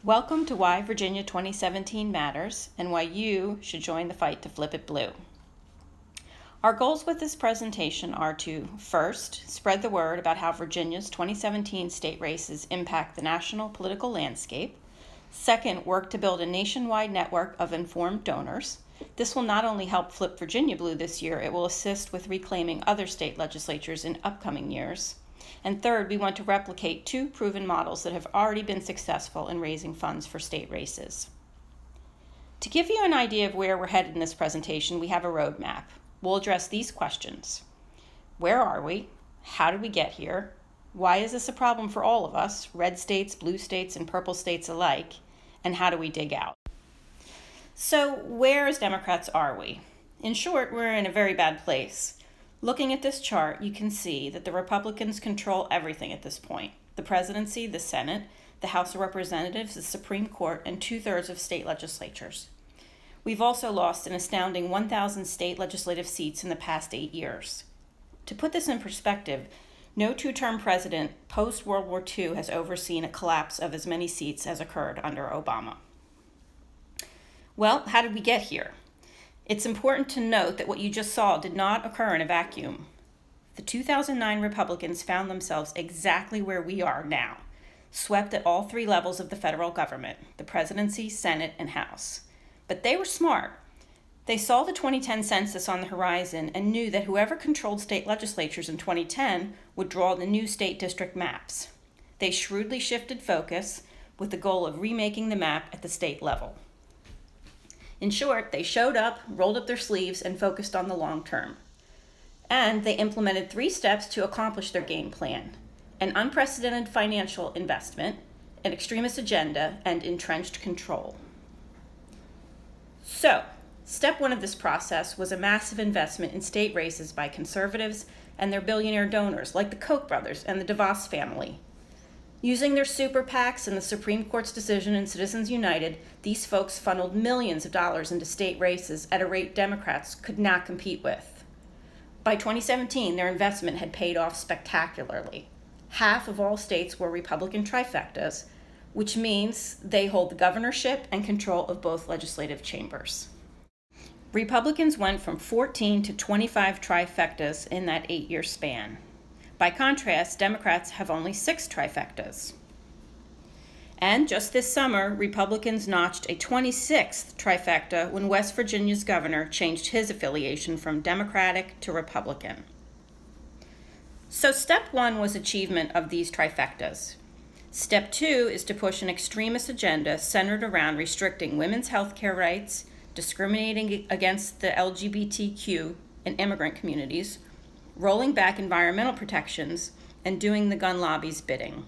Welcome to Why Virginia 2017 Matters and why you should join the fight to flip it blue. Our goals with this presentation are to, first, spread the word about how Virginia's 2017 state races impact the national political landscape. Second, work to build a nationwide network of informed donors. This will not only help flip Virginia blue this year, it will assist with reclaiming other state legislatures in upcoming years. And third, we want to replicate two proven models that have already been successful in raising funds for state races. To give you an idea of where we're headed in this presentation, we have a roadmap. We'll address these questions. Where are we? How did we get here? Why is this a problem for all of us, red states, blue states, and purple states alike? And how do we dig out? So where as Democrats are we? In short, we're in a very bad place. Looking at this chart, you can see that the Republicans control everything at this point. The presidency, the Senate, the House of Representatives, the Supreme Court, and 2/3 of state legislatures. We've also lost an astounding 1,000 state legislative seats in the past 8 years. To put this in perspective, no two-term president post-World War II has overseen a collapse of as many seats as occurred under Obama. Well, how did we get here? It's important to note that what you just saw did not occur in a vacuum. The 2009 Republicans found themselves exactly where we are now, swept at all three levels of the federal government, the presidency, Senate, and House. But they were smart. They saw the 2010 census on the horizon and knew that whoever controlled state legislatures in 2010 would draw the new state district maps. They shrewdly shifted focus with the goal of remaking the map at the state level. In short, they showed up, rolled up their sleeves, and focused on the long term. And they implemented 3 steps to accomplish their game plan: an unprecedented financial investment, an extremist agenda, and entrenched control. So, step 1 of this process was a massive investment in state races by conservatives and their billionaire donors, like the Koch brothers and the DeVos family. Using their super PACs and the Supreme Court's decision in Citizens United, these folks funneled millions of dollars into state races at a rate Democrats could not compete with. By 2017, their investment had paid off spectacularly. Half of all states were Republican trifectas, which means they hold the governorship and control of both legislative chambers. Republicans went from 14 to 25 trifectas in that 8-year span. By contrast, Democrats have only 6 trifectas. And just this summer, Republicans notched a 26th trifecta when West Virginia's governor changed his affiliation from Democratic to Republican. So step 1 was achievement of these trifectas. Step 2 is to push an extremist agenda centered around restricting women's health care rights, discriminating against the LGBTQ and immigrant communities, rolling back environmental protections, and doing the gun lobby's bidding.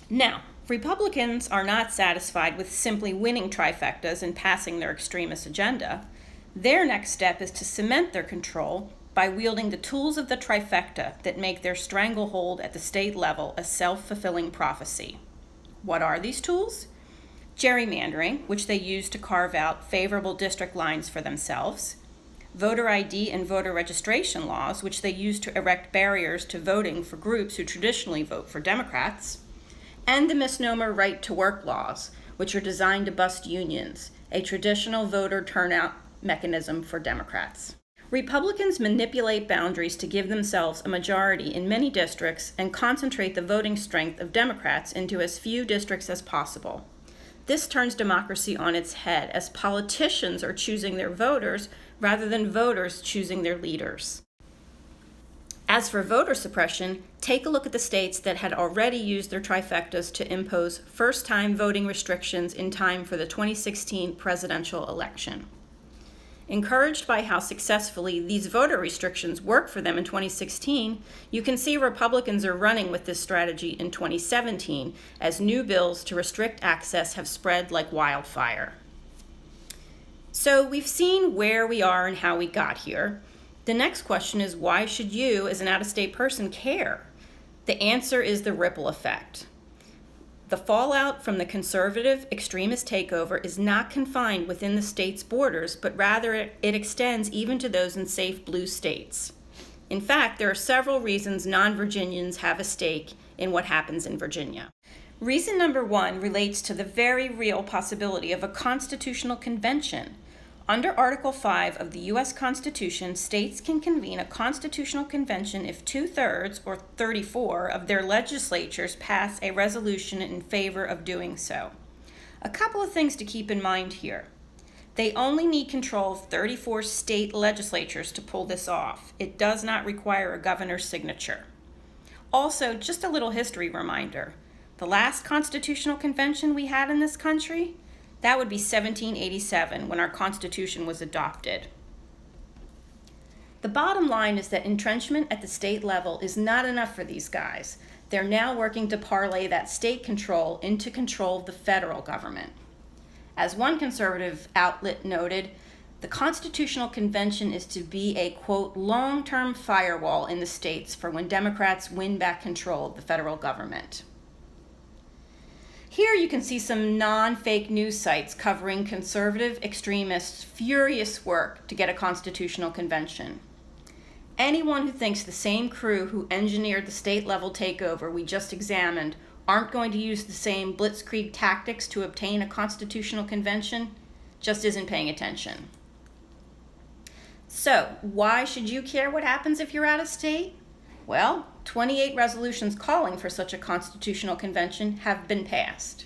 Now, Republicans are not satisfied with simply winning trifectas and passing their extremist agenda. Their next step is to cement their control by wielding the tools of the trifecta that make their stranglehold at the state level a self-fulfilling prophecy. What are these tools? Gerrymandering, which they use to carve out favorable district lines for themselves; voter ID and voter registration laws, which they use to erect barriers to voting for groups who traditionally vote for Democrats; and the misnomer right-to-work laws, which are designed to bust unions, a traditional voter turnout mechanism for Democrats. Republicans manipulate boundaries to give themselves a majority in many districts and concentrate the voting strength of Democrats into as few districts as possible. This turns democracy on its head, as politicians are choosing their voters rather than voters choosing their leaders. As for voter suppression, take a look at the states that had already used their trifectas to impose first-time voting restrictions in time for the 2016 presidential election. Encouraged by how successfully these voter restrictions worked for them in 2016, you can see Republicans are running with this strategy in 2017 as new bills to restrict access have spread like wildfire. So we've seen where we are and how we got here. The next question is, why should you, as an out-of-state person, care? The answer is the ripple effect. The fallout from the conservative extremist takeover is not confined within the state's borders, but rather it extends even to those in safe blue states. In fact, there are several reasons non-Virginians have a stake in what happens in Virginia. Reason number 1 relates to the very real possibility of a constitutional convention. Under Article 5 of the U.S. Constitution, states can convene a constitutional convention if 2/3, or 34, of their legislatures pass a resolution in favor of doing so. A couple of things to keep in mind here. They only need control of 34 state legislatures to pull this off. It does not require a governor's signature. Also, just a little history reminder. The last constitutional convention we had in this country, that would be 1787, when our Constitution was adopted. The bottom line is that entrenchment at the state level is not enough for these guys. They're now working to parlay that state control into control of the federal government. As one conservative outlet noted, the Constitutional Convention is to be a, quote, long-term firewall in the states for when Democrats win back control of the federal government. Here you can see some non-fake news sites covering conservative extremists' furious work to get a constitutional convention. Anyone who thinks the same crew who engineered the state-level takeover we just examined aren't going to use the same blitzkrieg tactics to obtain a constitutional convention just isn't paying attention. So, why should you care what happens if you're out of state? Well, 28 resolutions calling for such a constitutional convention have been passed.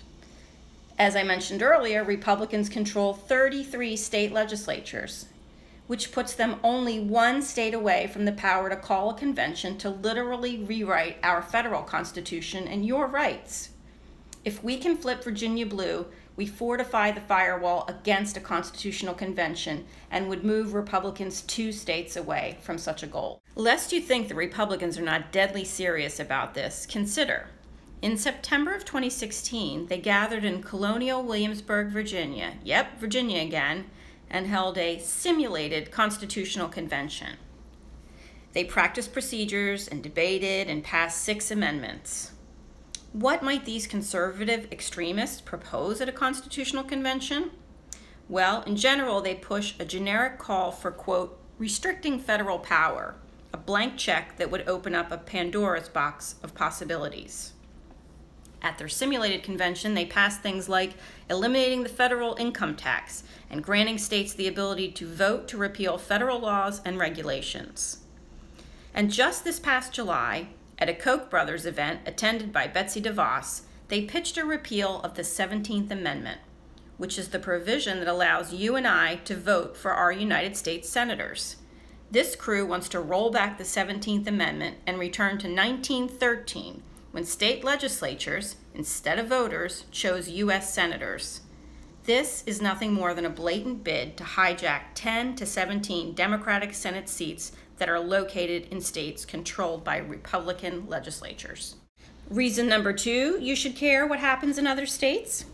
As I mentioned earlier, Republicans control 33 state legislatures, which puts them only one state away from the power to call a convention to literally rewrite our federal constitution and your rights. If we can flip Virginia blue, we fortify the firewall against a constitutional convention and would move Republicans 2 states away from such a goal. Lest you think the Republicans are not deadly serious about this, consider. In September of 2016, they gathered in Colonial Williamsburg, Virginia, yep, Virginia again, and held a simulated constitutional convention. They practiced procedures and debated and passed 6 amendments. What might these conservative extremists propose at a constitutional convention? Well, in general, they push a generic call for, quote, restricting federal power, a blank check that would open up a Pandora's box of possibilities. At their simulated convention, they passed things like eliminating the federal income tax and granting states the ability to vote to repeal federal laws and regulations. And just this past July, at a Koch brothers event attended by Betsy DeVos, they pitched a repeal of the 17th Amendment, which is the provision that allows you and I to vote for our United States senators. This crew wants to roll back the 17th Amendment and return to 1913, when state legislatures, instead of voters, chose U.S. senators. This is nothing more than a blatant bid to hijack 10 to 17 Democratic Senate seats that are located in states controlled by Republican legislatures. Reason number 2, you should care what happens in other states.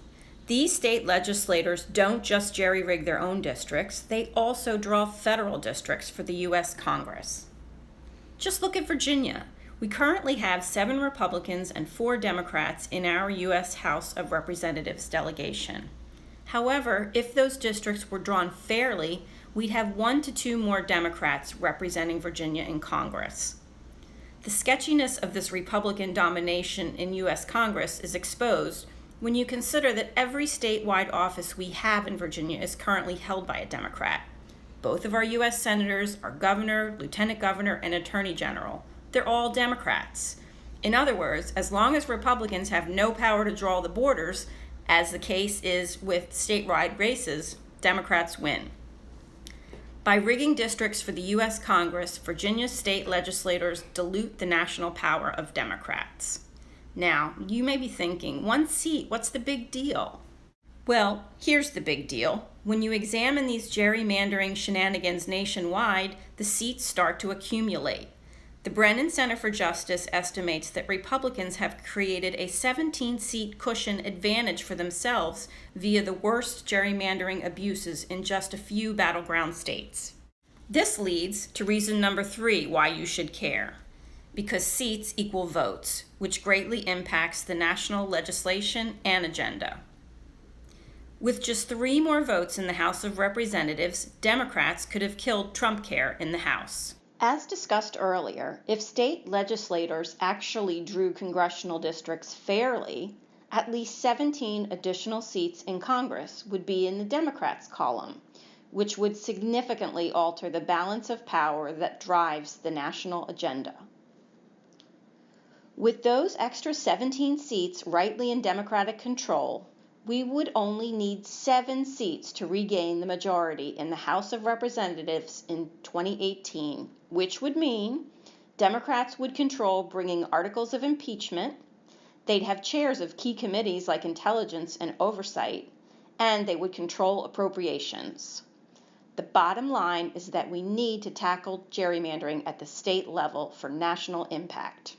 These state legislators don't just jerry-rig their own districts, they also draw federal districts for the U.S. Congress. Just look at Virginia. We currently have 7 Republicans and 4 Democrats in our U.S. House of Representatives delegation. However, if those districts were drawn fairly, we'd have 1 to 2 more Democrats representing Virginia in Congress. The sketchiness of this Republican domination in U.S. Congress is exposed when you consider that every statewide office we have in Virginia is currently held by a Democrat. Both of our U.S. senators, our governor, lieutenant governor, and attorney general, they're all Democrats. In other words, as long as Republicans have no power to draw the borders, as the case is with statewide races, Democrats win. By rigging districts for the U.S. Congress, Virginia's state legislators dilute the national power of Democrats. Now, you may be thinking, 1 seat, what's the big deal? Well, here's the big deal. When you examine these gerrymandering shenanigans nationwide, the seats start to accumulate. The Brennan Center for Justice estimates that Republicans have created a 17-seat cushion advantage for themselves via the worst gerrymandering abuses in just a few battleground states. This leads to reason number 3 why you should care. Because seats equal votes, which greatly impacts the national legislation and agenda. With just 3 more votes in the House of Representatives, Democrats could have killed Trumpcare in the House. As discussed earlier, if state legislators actually drew congressional districts fairly, at least 17 additional seats in Congress would be in the Democrats' column, which would significantly alter the balance of power that drives the national agenda. With those extra 17 seats rightly in Democratic control, we would only need 7 seats to regain the majority in the House of Representatives in 2018, which would mean Democrats would control bringing articles of impeachment, they'd have chairs of key committees like Intelligence and Oversight, and they would control appropriations. The bottom line is that we need to tackle gerrymandering at the state level for national impact.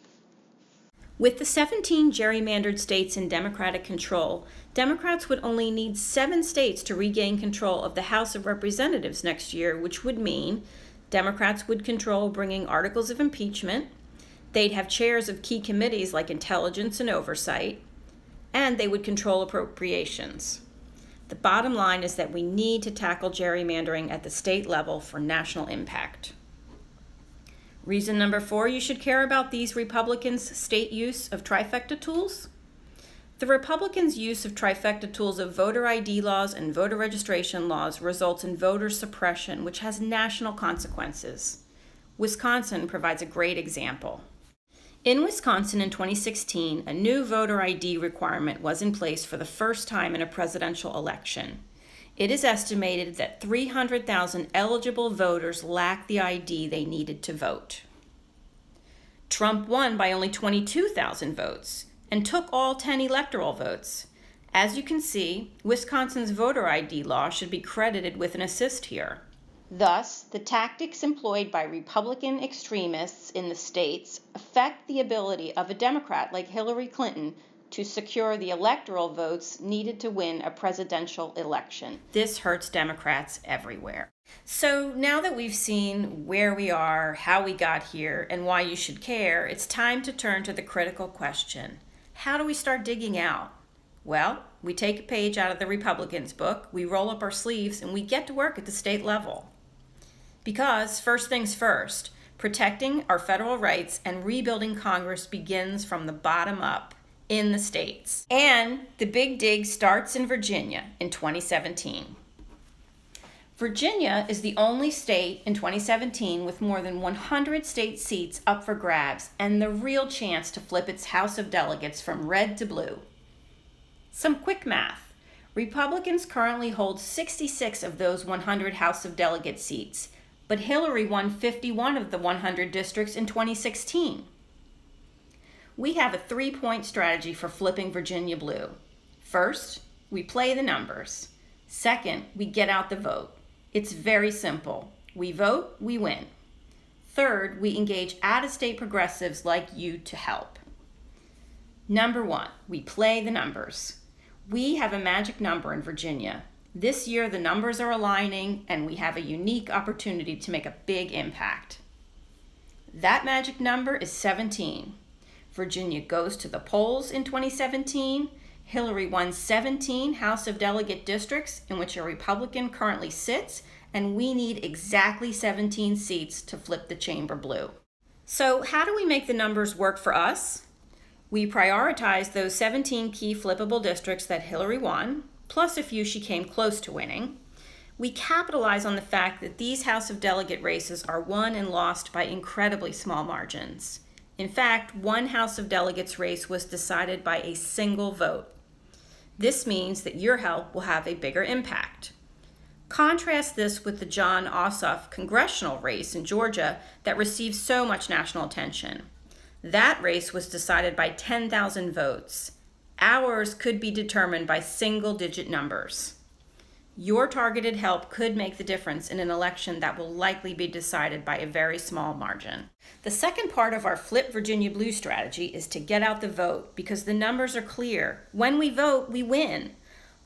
With the 17 gerrymandered states in Democratic control, Democrats would only need 7 states to regain control of the House of Representatives next year, which would mean Democrats would control bringing articles of impeachment, they'd have chairs of key committees like Intelligence and Oversight, and they would control appropriations. The bottom line is that we need to tackle gerrymandering at the state level for national impact. Reason number 4 you should care about these Republicans' state use of trifecta tools. The Republicans' use of trifecta tools of voter ID laws and voter registration laws results in voter suppression, which has national consequences. Wisconsin provides a great example. In Wisconsin in 2016, a new voter ID requirement was in place for the first time in a presidential election. It is estimated that 300,000 eligible voters lacked the ID they needed to vote. Trump won by only 22,000 votes and took all 10 electoral votes. As you can see, Wisconsin's voter ID law should be credited with an assist here. Thus, the tactics employed by Republican extremists in the states affect the ability of a Democrat like Hillary Clinton to secure the electoral votes needed to win a presidential election. This hurts Democrats everywhere. So now that we've seen where we are, how we got here, and why you should care, it's time to turn to the critical question. How do we start digging out? Well, we take a page out of the Republicans' book, we roll up our sleeves, and we get to work at the state level. Because, first things first, protecting our federal rights and rebuilding Congress begins from the bottom up in the states. And the big dig starts in Virginia in 2017. Virginia is the only state in 2017 with more than 100 state seats up for grabs and the real chance to flip its House of Delegates from red to blue. Some quick math. Republicans currently hold 66 of those 100 House of Delegates seats, but Hillary won 51 of the 100 districts in 2016. We have a 3-point strategy for flipping Virginia blue. First, we play the numbers. Second, we get out the vote. It's very simple. We vote, we win. Third, we engage out-of-state progressives like you to help. Number 1, we play the numbers. We have a magic number in Virginia. This year, the numbers are aligning, and we have a unique opportunity to make a big impact. That magic number is 17. Virginia goes to the polls in 2017. Hillary won 17 House of Delegate districts in which a Republican currently sits, and we need exactly 17 seats to flip the chamber blue. So how do we make the numbers work for us? We prioritize those 17 key flippable districts that Hillary won, plus a few she came close to winning. We capitalize on the fact that these House of Delegate races are won and lost by incredibly small margins. In fact, one House of Delegates race was decided by a single vote. This means that your help will have a bigger impact. Contrast this with the Jon Ossoff congressional race in Georgia that received so much national attention. That race was decided by 10,000 votes. Ours could be determined by single-digit numbers. Your targeted help could make the difference in an election that will likely be decided by a very small margin. The second part of our Flip Virginia Blue strategy is to get out the vote because the numbers are clear. When we vote, we win.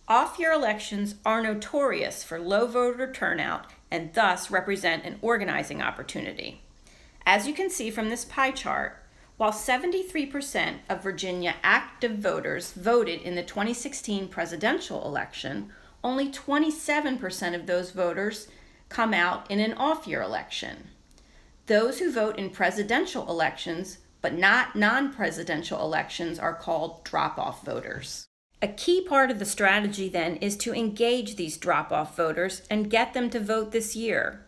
Off-year elections are notorious for low voter turnout and thus represent an organizing opportunity. As you can see from this pie chart, while 73% of Virginia active voters voted in the 2016 presidential election, only 27% of those voters come out in an off-year election. Those who vote in presidential elections but not non-presidential elections are called drop-off voters. A key part of the strategy then is to engage these drop-off voters and get them to vote this year.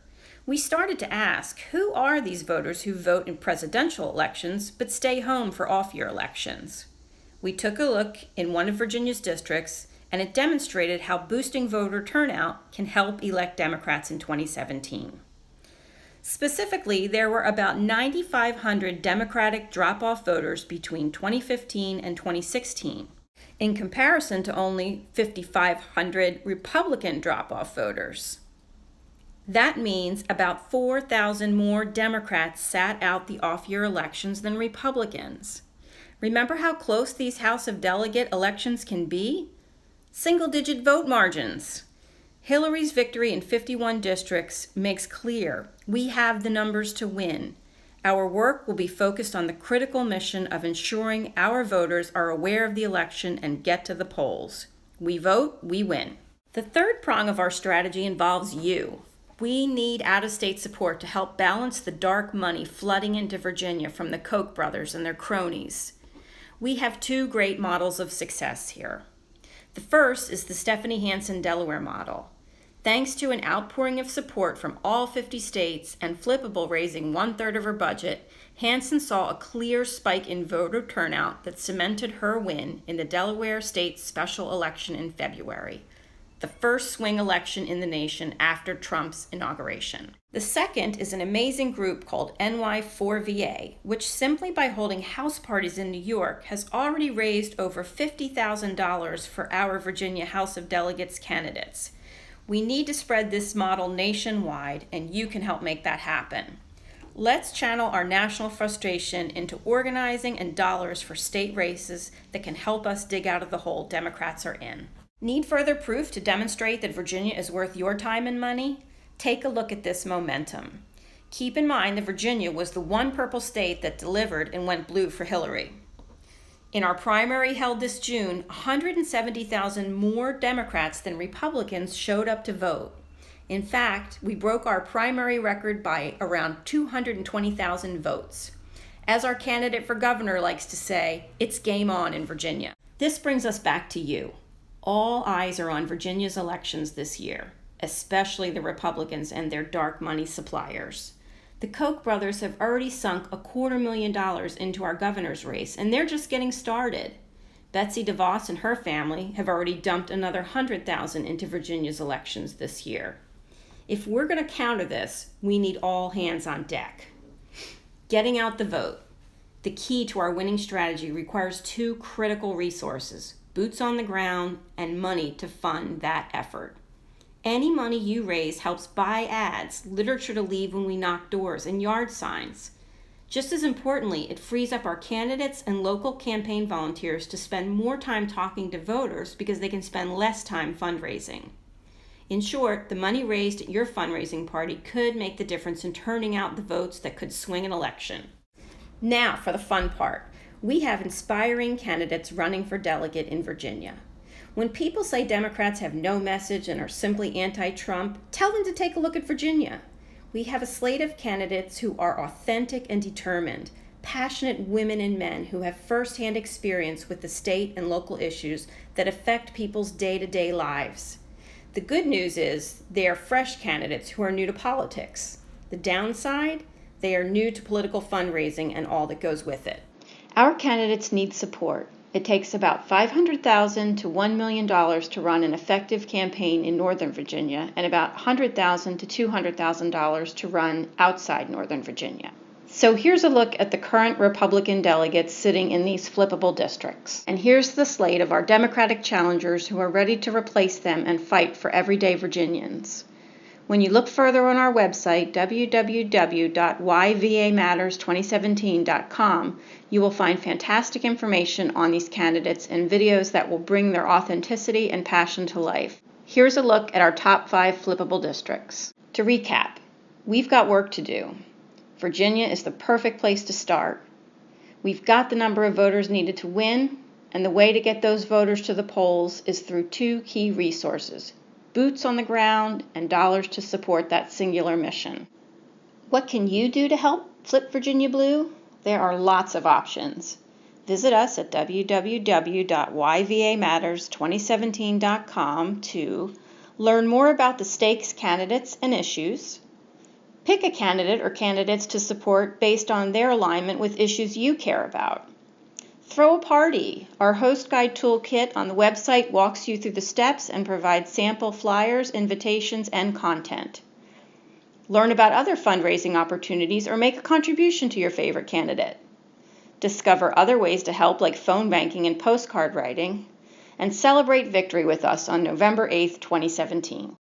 We started to ask, who are these voters who vote in presidential elections but stay home for off-year elections? We took a look in one of Virginia's districts, and it demonstrated how boosting voter turnout can help elect Democrats in 2017. Specifically, there were about 9,500 Democratic drop-off voters between 2015 and 2016, in comparison to only 5,500 Republican drop-off voters. That means about 4,000 more Democrats sat out the off-year elections than Republicans. Remember how close these House of Delegate elections can be? Single-digit vote margins. Hillary's victory in 51 districts makes clear we have the numbers to win. Our work will be focused on the critical mission of ensuring our voters are aware of the election and get to the polls. We vote, we win. The third prong of our strategy involves you. We need out-of-state support to help balance the dark money flooding into Virginia from the Koch brothers and their cronies. We have two great models of success here. The first is the Stephanie Hansen Delaware model. Thanks to an outpouring of support from all 50 states and Flippable raising 1/3 of her budget, Hansen saw a clear spike in voter turnout that cemented her win in the Delaware state special election in February, the first swing election in the nation after Trump's inauguration. The second is an amazing group called NY4VA, which simply by holding house parties in New York has already raised over $50,000 for our Virginia House of Delegates candidates. We need to spread this model nationwide, and you can help make that happen. Let's channel our national frustration into organizing and dollars for state races that can help us dig out of the hole Democrats are in. Need further proof to demonstrate that Virginia is worth your time and money? Take a look at this momentum. Keep in mind that Virginia was the one purple state that delivered and went blue for Hillary. In our primary held this June, 170,000 more Democrats than Republicans showed up to vote. In fact, we broke our primary record by around 220,000 votes. As our candidate for governor likes to say, it's game on in Virginia. This brings us back to you. All eyes are on Virginia's elections this year, especially the Republicans and their dark money suppliers. The Koch brothers have already sunk $250,000 into our governor's race, and they're just getting started. Betsy DeVos and her family have already dumped another $100,000 into Virginia's elections this year. If we're going to counter this, we need all hands on deck. Getting out the vote. The key to our winning strategy requires two critical resources: boots on the ground and money to fund that effort. Any money you raise helps buy ads, literature to leave when we knock doors, and yard signs. Just as importantly, it frees up our candidates and local campaign volunteers to spend more time talking to voters because they can spend less time fundraising. In short, the money raised at your fundraising party could make the difference in turning out the votes that could swing an election. Now for the fun part. We have inspiring candidates running for delegate in Virginia. When people say Democrats have no message and are simply anti-Trump, tell them to take a look at Virginia. We have a slate of candidates who are authentic and determined, passionate women and men who have firsthand experience with the state and local issues that affect people's day-to-day lives. The good news is they are fresh candidates who are new to politics. The downside? They are new to political fundraising and all that goes with it. Our candidates need support. It takes about $500,000 to $1 million to run an effective campaign in Northern Virginia and about $100,000 to $200,000 to run outside Northern Virginia. So here's a look at the current Republican delegates sitting in these flippable districts. And here's the slate of our Democratic challengers who are ready to replace them and fight for everyday Virginians. When you look further on our website, www.yvamatters2017.com, you will find fantastic information on these candidates and videos that will bring their authenticity and passion to life. Here's a look at our top 5 flippable districts. To recap, we've got work to do. Virginia is the perfect place to start. We've got the number of voters needed to win, and the way to get those voters to the polls is through 2 key resources: boots on the ground and dollars to support that singular mission. What can you do to help flip Virginia blue? There are lots of options. Visit us at www.yvamatters2017.com to learn more about the stakes candidates and issues, pick a candidate or candidates to support based on their alignment with issues you care about. Throw a party. Our host guide toolkit on the website walks you through the steps and provides sample flyers, invitations, and content. Learn about other fundraising opportunities or make a contribution to your favorite candidate. Discover other ways to help like phone banking and postcard writing, and celebrate victory with us on November 8th, 2017.